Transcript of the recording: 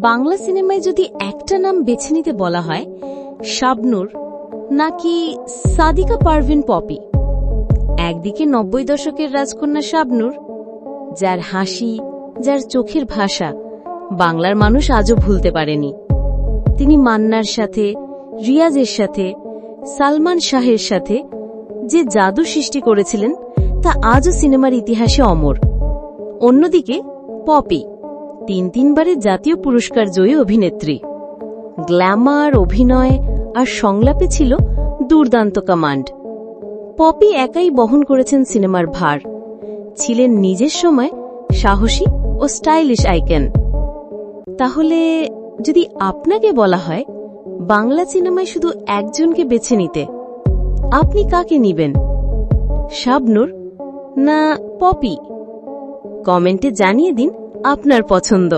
বাংলা সিনেমায় যদি একটা নাম বেছে নিতে বলা হয়, শাবনূর নাকি সাদিকা পারভিন পপি? একদিকে ৯০ দশকের রাজকন্যা শাবনূর, যার হাসি, যার চোখের ভাষা বাংলার মানুষ আজও ভুলতে পারেনি। তিনি মান্নার সাথে, রিয়াজের সাথে, সালমান শাহের সাথে যে জাদু সৃষ্টি করেছিলেন তা আজও সিনেমার ইতিহাসে অমর। অন্যদিকে পপি তিনবারের জাতীয় পুরস্কার জয়ী অভিনেত্রী। গ্ল্যামার, অভিনয় আর সংলাপে ছিল দুর্দান্ত কমান্ড। পপি একাই বহন করেছেন সিনেমার ভার, ছিলেন নিজের সময় সাহসী ও স্টাইলিশ আইকন। তাহলে যদি আপনাকে বলা হয় বাংলা সিনেমায় শুধু একজনকে বেছে নিতে, আপনি কাকে নিবেন? শাবনূর না পপি? কমেন্টে জানিয়ে দিন আপনার পছন্দ।